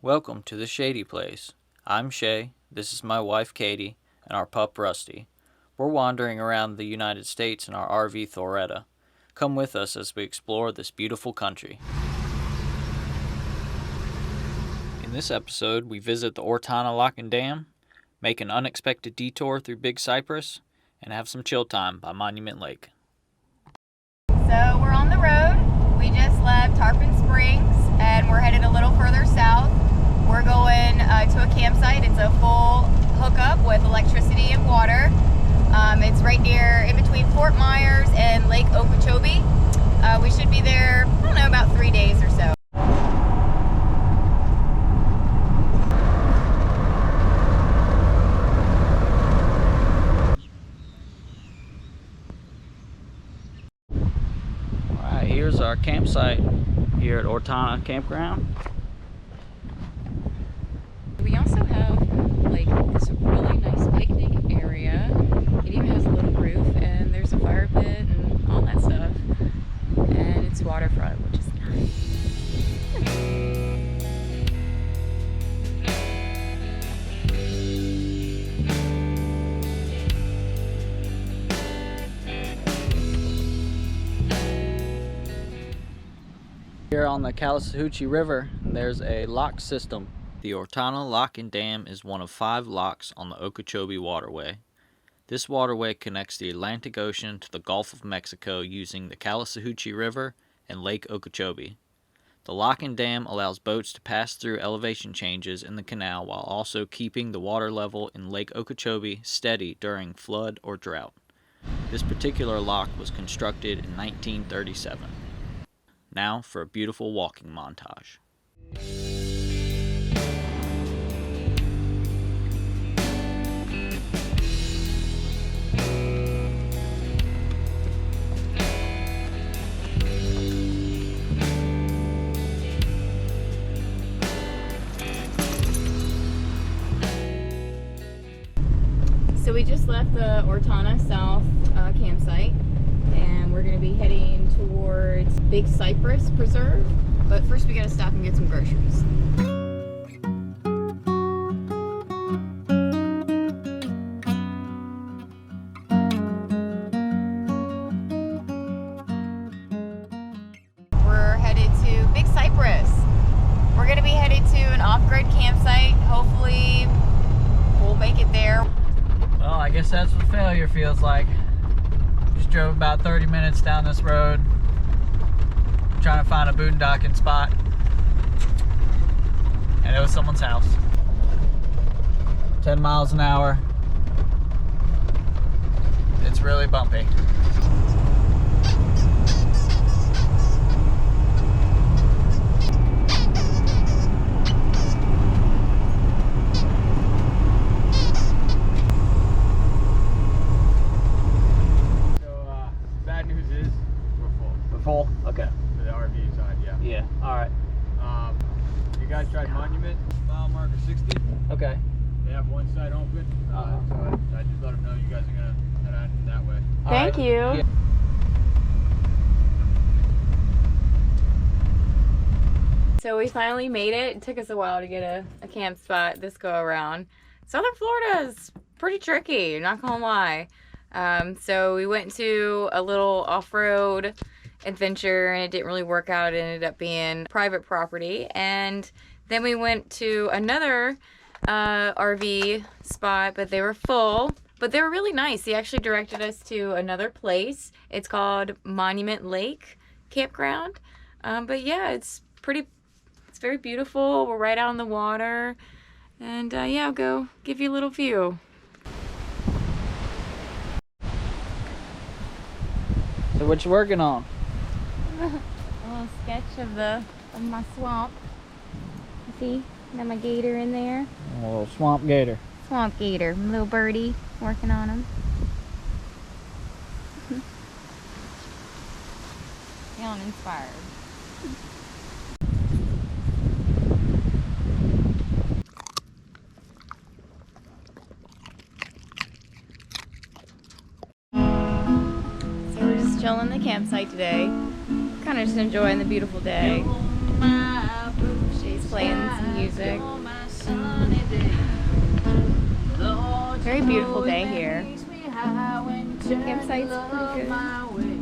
Welcome to the Shady place. I'm Shay, this is my wife Katie, and our pup Rusty. We're wandering around the United States in our RV Thoretta. Come with us as we explore this beautiful country. In this episode, we visit the Ortana Lock and Dam, make an unexpected detour through Big Cypress, and have some chill time by Monument Lake. So we're on the road. We just left Tarpon Springs and we're headed a little further south. We're going to a campsite. It's a full hookup with electricity and water. It's right near, in between Fort Myers and Lake Okeechobee. We should be there, I don't know, about 3 days or so. Alright, here's our campsite here at Ortana Campground. We also have like this really nice picnic area. It even has a little roof and there's a fire pit and all that stuff. And it's waterfront, which is nice. Here on the Calhoun River, there's a lock system. The Ortana Lock and Dam is one of 5 locks on the Okeechobee Waterway. This waterway connects the Atlantic Ocean to the Gulf of Mexico using the Calhoun River and Lake Okeechobee. The lock and dam allows boats to pass through elevation changes in the canal while also keeping the water level in Lake Okeechobee steady during flood or drought. This particular lock was constructed in 1937. Now for a beautiful walking montage. So we just left the Ortana South campsite and we're going to be heading towards Big Cypress Preserve, but first we got to stop and get some groceries. We're headed to Big Cypress. We're going to be headed to an off-grid campsite. Hopefully we'll make it there. Well, I guess that's what failure feels like. Just drove about 30 minutes down this road, trying to find a boondocking spot, and it was someone's house. 10 miles an hour. It's really bumpy. Full? Okay. For the RV side, yeah. Yeah. Alright. You guys tried Monument, mile marker 60. Okay. They have one side open. So I just let them know you guys are going to head on that way. Thank you. Yeah. So we finally made it. It took us a while to get a camp spot this go around. Southern Florida is pretty tricky, not gonna lie. So we went to a little off-road adventure and it didn't really work out. It ended up being private property, and then we went to another RV spot, but they were full, but they were really nice. They actually directed us to another place. It's called Monument Lake Campground. But yeah, it's very beautiful. We're right out on the water, and yeah, I'll go give you a little view. So what you working on? A little sketch of my swamp. See, got my gator in there. A little swamp gator. Swamp gator, little birdie, working on him. Feeling inspired. So we're just chilling the campsite today. Kind of just enjoying the beautiful day. She's playing some music. music. Very beautiful day here. Campsite's pretty good.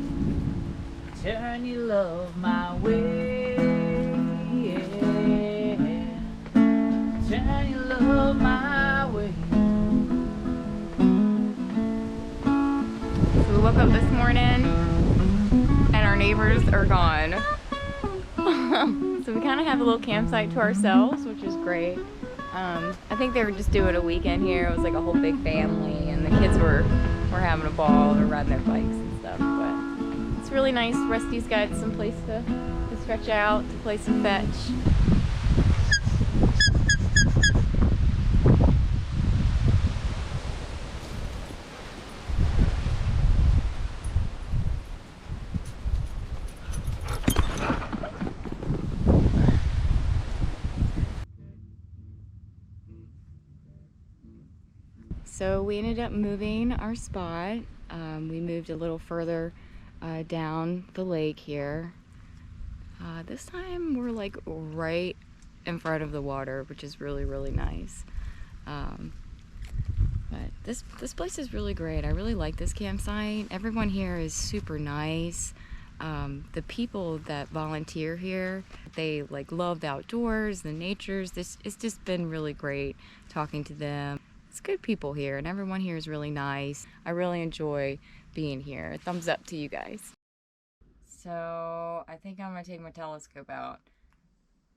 Turn your love my way. Yeah. Turn your love my way. So we woke up this morning and our neighbors are gone. So we kind of have a little campsite to ourselves, which is great. I think they were just doing a weekend here. It was like a whole big family, and the kids were having a ball. They're riding their bikes and stuff. But it's really nice. Rusty's got some place to stretch out, to play some fetch. So we ended up moving our spot. We moved a little further down the lake here. This time we're like right in front of the water, which is really, really nice. But this place is really great. I really like this campsite. Everyone here is super nice. The people that volunteer here, they like love the outdoors, the natures. It's just been really great talking to them. It's good people here, and everyone here is really nice. I really enjoy being here. Thumbs up to you guys. So I think I'm gonna take my telescope out.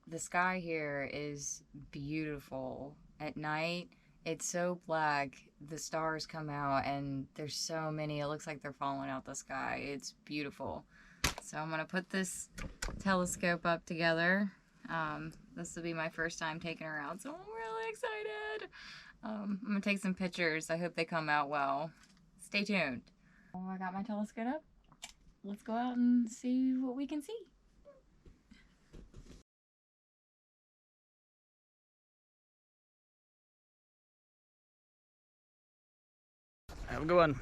The sky here is beautiful. At night, it's so black. The stars come out, and there's so many. It looks like they're falling out the sky. It's beautiful. So I'm gonna put this telescope up together. This will be my first time taking her out, so I'm really excited. I'm gonna take some pictures. I hope they come out well. Stay tuned. Oh, I got my telescope up. Let's go out and see what we can see. Have a good one.